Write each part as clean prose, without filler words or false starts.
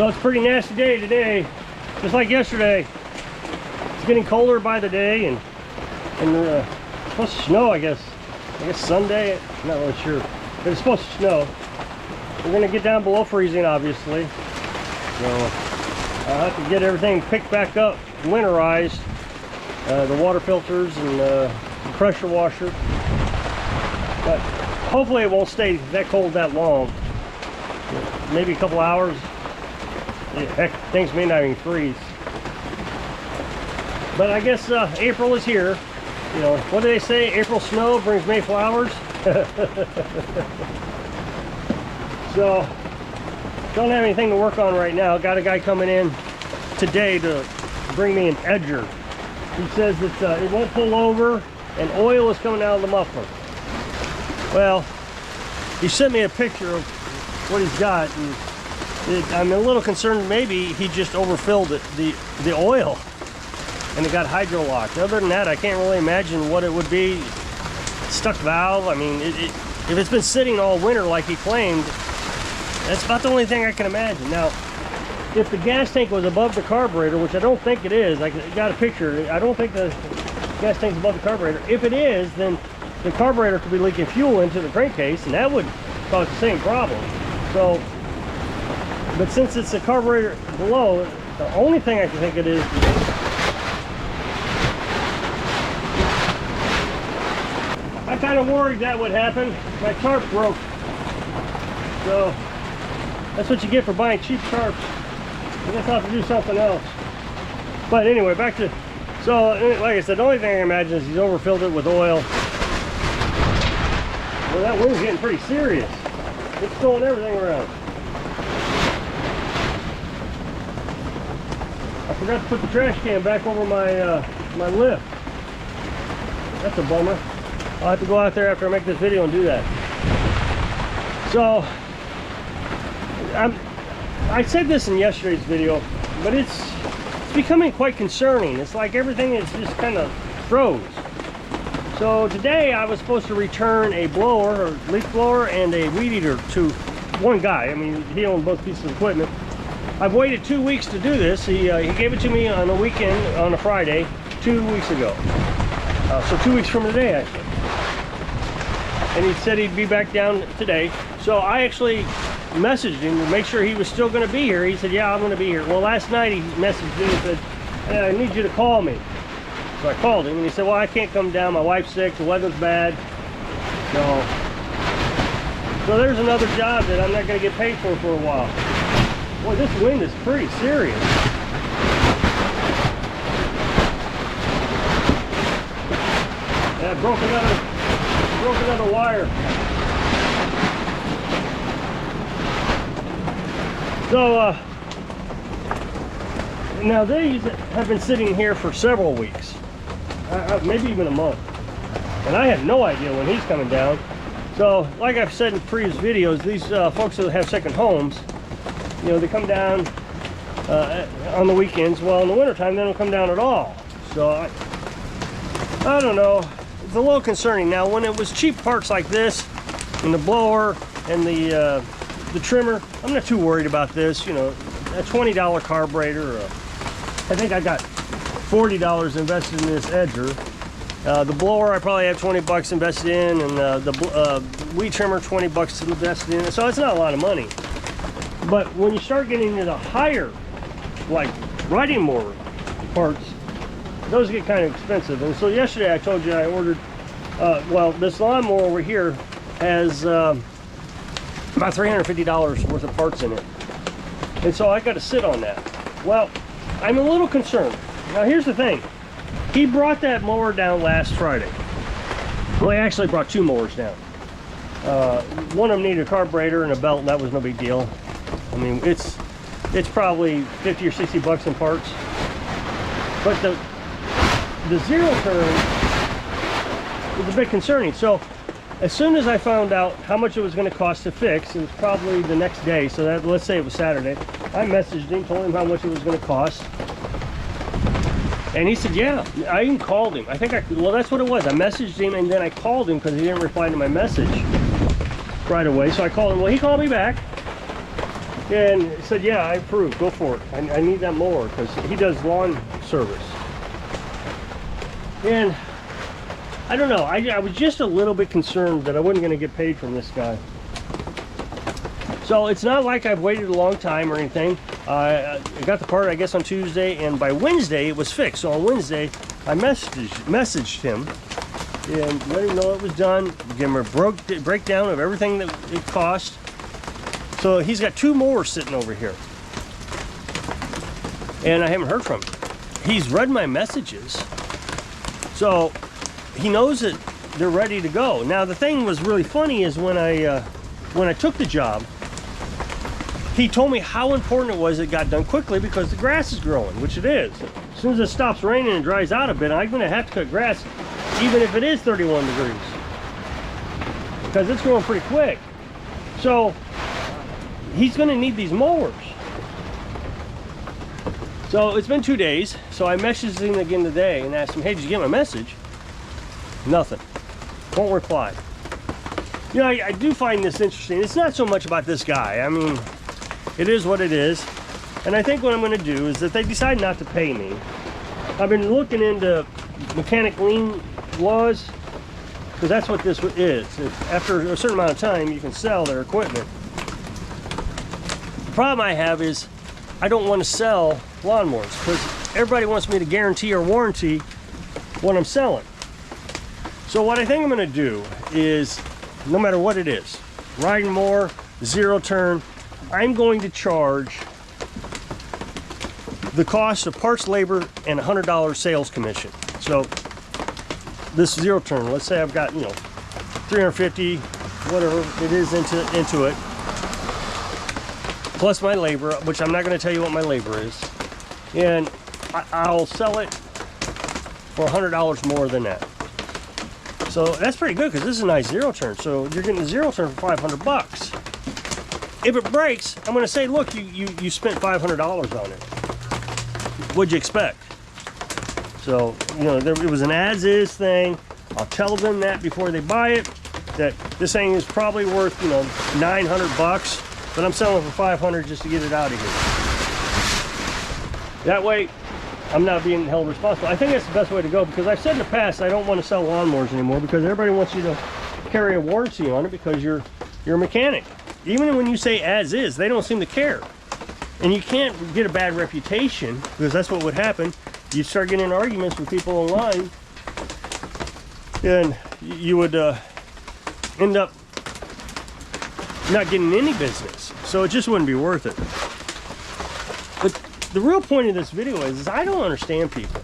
So it's a pretty nasty day today, just like yesterday. It's getting colder by the day, and it's supposed to snow, I guess Sunday. I'm not really sure, but it's supposed to snow. We're gonna get down below freezing, obviously. So I'll have to get everything picked back up, winterized, the water filters and the pressure washer. But hopefully it won't stay that cold that long. Maybe a couple hours. Heck, things may not even freeze. But I guess April is here. You know, what do they say? April snow brings May flowers. So, don't have anything to work on right now. Got a guy coming in today to bring me an edger. He says that it won't pull over and oil is coming out of the muffler. Well, he sent me a picture of what he's got, and I'm a little concerned maybe he just overfilled the oil and it got hydro locked. Other than that, I can't really imagine what it would be. Stuck valve. I mean, if it's been sitting all winter like he claimed, that's about the only thing I can imagine. Now, if the gas tank was above the carburetor, which I don't think it is, I got a picture. I don't think the gas tank's above the carburetor. If it is, then the carburetor could be leaking fuel into the crankcase, and that would cause the same problem. So, but since it's the carburetor below, the only thing I can think it is. I kind of worried that would happen. My tarp broke. So that's what you get for buying cheap tarps. I guess I'll have to do something else. But anyway, back to, so like I said, the only thing I imagine is he's overfilled it with oil. Well, that wind's getting pretty serious. It's throwing everything around. I forgot to put the trash can back over my my lift. That's a bummer. I'll have to go out there after I make this video and do that. So, I said this in yesterday's video, but it's becoming quite concerning. It's like everything is just kind of froze. So today I was supposed to return a blower, or leaf blower, and a weed eater to one guy. I mean, he owned both pieces of equipment. I've waited 2 weeks to do this. He gave it to me on a weekend, on a Friday, 2 weeks ago. So 2 weeks from today, actually. And he said he'd be back down today. So I actually messaged him to make sure he was still going to be here. He said, yeah, I'm going to be here. Well, last night he messaged me and said, hey, I need you to call me. So I called him and he said, well, I can't come down. My wife's sick. The weather's bad. So there's another job that I'm not going to get paid for a while. Boy, this wind is pretty serious. Yeah, I broke another wire. So now these have been sitting here for several weeks, maybe even a month, and I had no idea when he's coming down. So like I've said in previous videos, these folks that have second homes, you know, they come down on the weekends. Well, in the wintertime they don't come down at all. So I don't know. It's a little concerning. Now, when it was cheap parts like this, and the blower and the trimmer, I'm not too worried about this. You know, a $20 carburetor. I think I got $40 invested in this edger. The blower I probably have 20 bucks invested in, and the weed trimmer 20 bucks invested in. So it's not a lot of money. But when you start getting into the higher, like riding mower parts, those get kind of expensive. And so yesterday I told you I ordered, well, this lawnmower over here has about $350 worth of parts in it. And so I got to sit on that. Well, I'm a little concerned. Now here's the thing. He brought that mower down last Friday. Well, he actually brought two mowers down. One of them needed a carburetor and a belt, and that was no big deal. I mean, it's probably 50 or 60 bucks in parts. But the zero turn was a bit concerning. So as soon as I found out how much it was going to cost to fix, it was probably the next day. So that, let's say it was Saturday. I messaged him, told him how much it was going to cost. And he said, yeah. I even called him. Well, that's what it was. I messaged him and then I called him because he didn't reply to my message right away. So I called him. Well, he called me back. And he said, yeah, I approve, go for it. I need that mower because he does lawn service. And I don't know, I was just a little bit concerned that I wasn't going to get paid from this guy. So it's not like I've waited a long time or anything. I got the part, I guess, on Tuesday, and by Wednesday it was fixed. So on Wednesday, I messaged him and let him know it was done. Give him a breakdown of everything that it cost. So he's got 2 mowers sitting over here, and I haven't heard from him. He's read my messages, so he knows that they're ready to go. Now the thing was really funny is when I took the job, he told me how important it was it got done quickly because the grass is growing, which it is. As soon as it stops raining and dries out a bit, I'm going to have to cut grass, even if it is 31 degrees, because it's growing pretty quick. So he's going to need these mowers. So it's been 2 days, so I messaged him again today and asked him, hey, did you get my message? Nothing. Won't reply. You know, I do find this interesting. It's not so much about this guy. I mean, it is what it is. And I think what I'm going to do is that they decide not to pay me. I've been looking into mechanic lien laws, because that's what this is. After a certain amount of time, you can sell their equipment. The problem I have is I don't want to sell lawnmowers because everybody wants me to guarantee or warranty what I'm selling. So what I think I'm going to do is, no matter what it is, riding mower, zero turn, I'm going to charge the cost of parts, labor, and $100 sales commission. So this zero turn, let's say I've got, you know, 350, whatever it is into it, plus my labor, which I'm not going to tell you what my labor is, and I'll sell it for $100 more than that. So that's pretty good because this is a nice zero turn. So you're getting a zero turn for 500 bucks. If it breaks, I'm going to say, look, you spent $500 on it. What'd you expect? So, you know, it was an as-is thing. I'll tell them that before they buy it, that this thing is probably worth, you know, 900 bucks, but I'm selling for 500 just to get it out of here. That way, I'm not being held responsible. I think that's the best way to go, because I've said in the past I don't want to sell lawnmowers anymore because everybody wants you to carry a warranty on it because you're a mechanic. Even when you say as is, they don't seem to care. And you can't get a bad reputation, because that's what would happen. You'd start getting in arguments with people online, and you would end up not getting any business. So it just wouldn't be worth it. But the real point of this video is I don't understand people.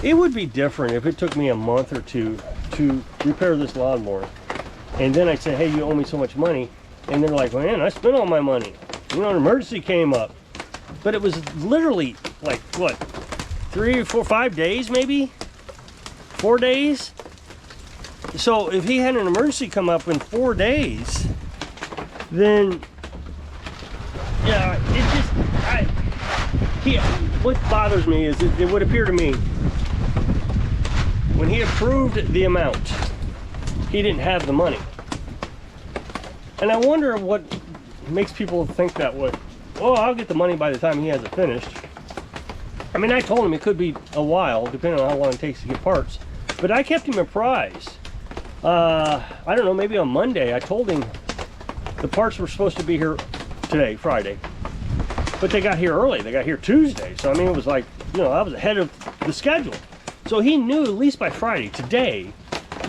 It would be different if it took me a month or two to repair this lawnmower, and then I'd say, hey, you owe me so much money, and they're like, well, man, I spent all my money. You know, an emergency came up. But it was literally like, what, 3 or 4, 5 days maybe? 4 days? So if he had an emergency come up in 4 days, then, yeah, it just, what bothers me is it would appear to me, when he approved the amount, he didn't have the money. And I wonder what makes people think that way. Oh, I'll get the money by the time he has it finished. I mean, I told him it could be a while, depending on how long it takes to get parts. But I kept him apprised. I don't know, maybe on Monday, I told him the parts were supposed to be here today, Friday. But they got here early. They got here Tuesday. So, I mean, it was like, you know, I was ahead of the schedule. So he knew, at least by Friday, today,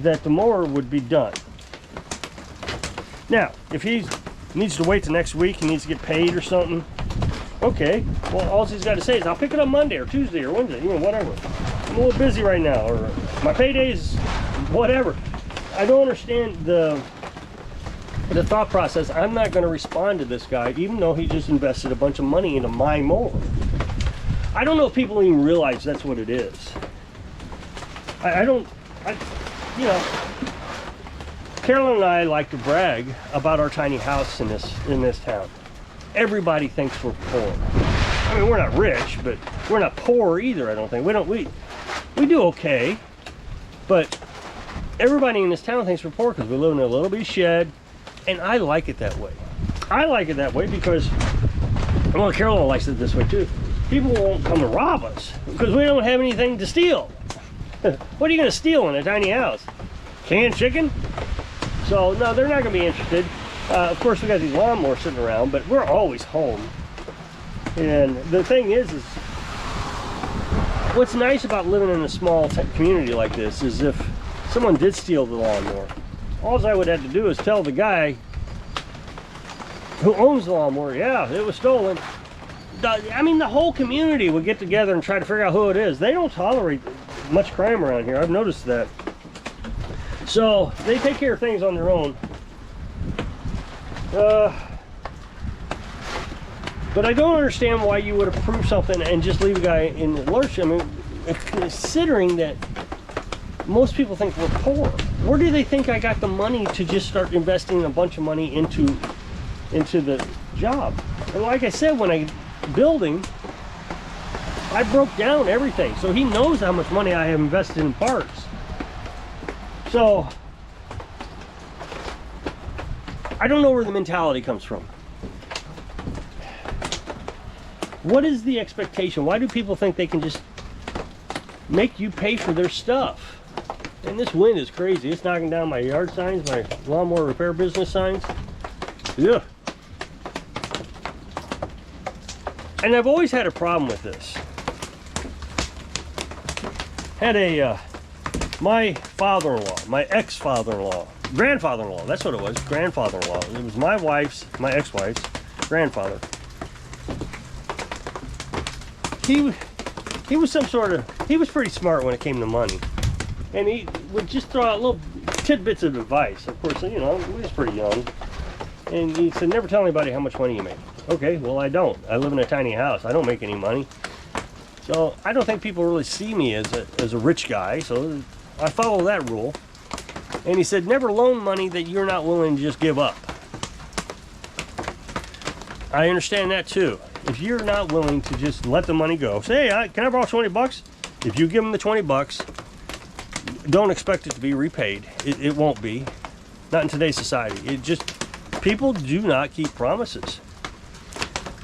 that the mower would be done. Now, if he needs to wait till next week, he needs to get paid or something, okay, well, all he's got to say is, I'll pick it up Monday or Tuesday or Wednesday, you know, whatever. I'm a little busy right now, or my payday's whatever. I don't understand the thought process. I'm not going to respond to this guy, even though he just invested a bunch of money into my mower. I don't know if people even realize that's what it is. You know, Carolyn and I like to brag about our tiny house in this town. Everybody thinks we're poor. I mean, we're not rich, but we're not poor either, I don't think. We do okay, but everybody in this town thinks we're poor because we live in a little bitty shed, and I like it that way. I like it that way because Well, Carolyn likes it this way too. People won't come and rob us because we don't have anything to steal. What are you going to steal in a tiny house? Canned chicken? So no, they're not going to be interested. Of course, we got these lawnmowers sitting around, but we're always home. And the thing is what's nice about living in a small community like this is if someone did steal the lawnmower, all I would have to do is tell the guy who owns the lawnmower, yeah, it was stolen. I mean, the whole community would get together and try to figure out who it is. They don't tolerate much crime around here. I've noticed that. So they take care of things on their own. But I don't understand why you would approve something and just leave a guy in the lurch. I mean, considering that most people think we're poor, where do they think I got the money to just start investing a bunch of money into the job? And like I said, when I building, I broke down everything, so he knows how much money I have invested in parts. So I don't know where the mentality comes from. What is the expectation? Why do people think they can just make you pay for their stuff? And this wind is crazy. It's knocking down my yard signs, my lawnmower repair business signs. Yeah. And I've always had a problem with this. Had a, my father-in-law, my ex-father-in-law, grandfather-in-law, that's what it was, grandfather-in-law. It was my ex-wife's grandfather. He was he was pretty smart when it came to money. And he would just throw out little tidbits of advice. Of course, you know, he was pretty young. And he said, never tell anybody how much money you make. Okay, well, I don't. I live in a tiny house. I don't make any money. So I don't think people really see me as a rich guy. So I follow that rule. And he said, never loan money that you're not willing to just give up. I understand that too. If you're not willing to just let the money go, say, hey, can I borrow 20 bucks? If you give them the 20 bucks, don't expect it to be repaid. It won't be. Not in today's society. People do not keep promises.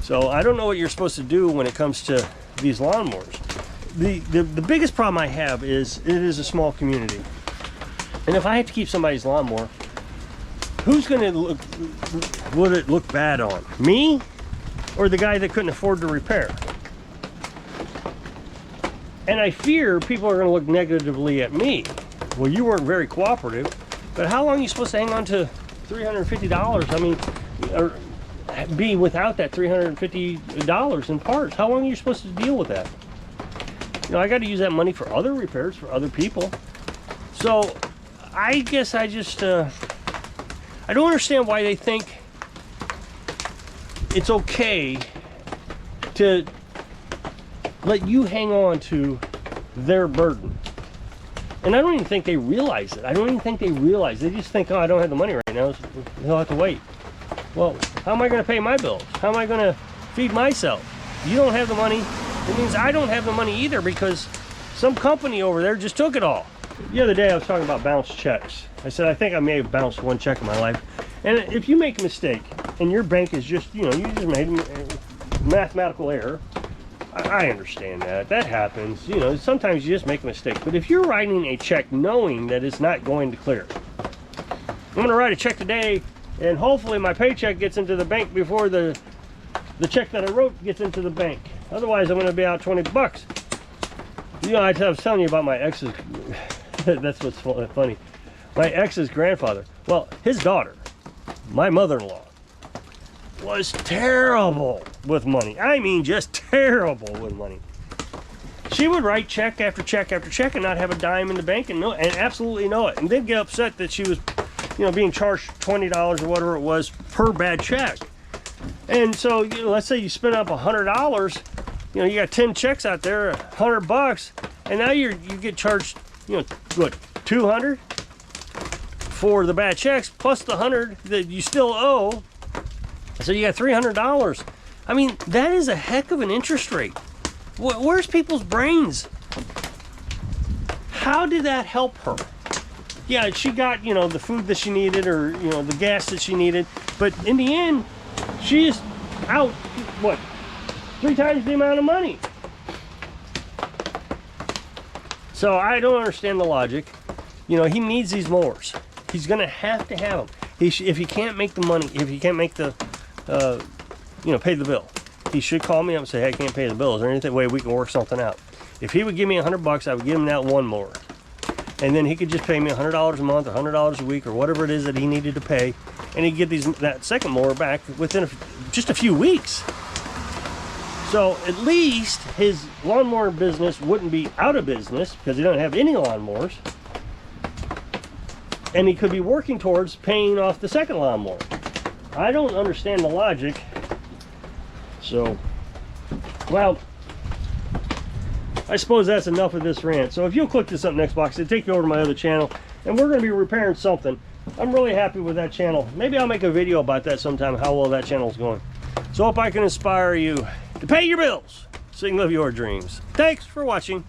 So I don't know what you're supposed to do when it comes to these lawnmowers. The biggest problem I have is it is a small community. And if I have to keep somebody's lawnmower, who's going to would it look bad on? Me or the guy that couldn't afford to repair? And I fear people are going to look negatively at me. Well, you weren't very cooperative, but how long are you supposed to hang on to $350? I mean, or be without that $350 in parts? How long are you supposed to deal with that? You know, I got to use that money for other repairs for other people. So I guess I just I don't understand why they think it's okay to let you hang on to their burden. And I don't even think they realize it. I don't even think they realize. They just think, oh, I don't have the money right now, so he'll have to wait. Well, how am I going to pay my bills? How am I going to feed myself? You don't have the money. It means I don't have the money either because some company over there just took it all. The other day I was talking about bounced checks. I said, I think I may have bounced one check in my life. And if you make a mistake and your bank is just, you know, you just made a mathematical error, I understand that. That happens. You know, sometimes you just make a mistake. But if you're writing a check knowing that it's not going to clear, I'm going to write a check today and hopefully my paycheck gets into the bank before the check that I wrote gets into the bank. Otherwise, I'm going to be out 20 bucks. You know, I was telling you about my ex's, that's what's funny. My ex's grandfather, well, his daughter, my mother-in-law, was terrible with money. I mean, just terrible with money. She would write check after check after check and not have a dime in the bank and absolutely know it. And then get upset that she was, you know, being charged $20 or whatever it was per bad check. And so, you know, let's say you spend up $100, you know, you got 10 checks out there, $100, and now you get charged, you know, what, $200 for the bad checks plus the $100 that you still owe. So you got $300. I mean, that is a heck of an interest rate. Where's people's brains? How did that help her? Yeah, she got, you know, the food that she needed or, you know, the gas that she needed. But in the end, she is out, what, 3 times the amount of money. So I don't understand the logic. You know, he needs these mowers. He's gonna have to have them. If he can't make the money, if he can't make the, you know, pay the bill, he should call me up and say, hey, I can't pay the bill. Is there any way we can work something out? If he would give me $100, I would give him that one mower. And then he could just pay me $100 a month, or $100 a week, or whatever it is that he needed to pay. And he'd get that second mower back within just a few weeks. So at least his lawnmower business wouldn't be out of business because he doesn't have any lawnmowers. And he could be working towards paying off the second lawnmower. I don't understand the logic. So, well, I suppose that's enough of this rant. So if you'll click this up next box, it'll take you over to my other channel, and we're going to be repairing something. I'm really happy with that channel. Maybe I'll make a video about that sometime, how well that channel's going. So hope I can inspire you to pay your bills so you can live your dreams. Thanks for watching.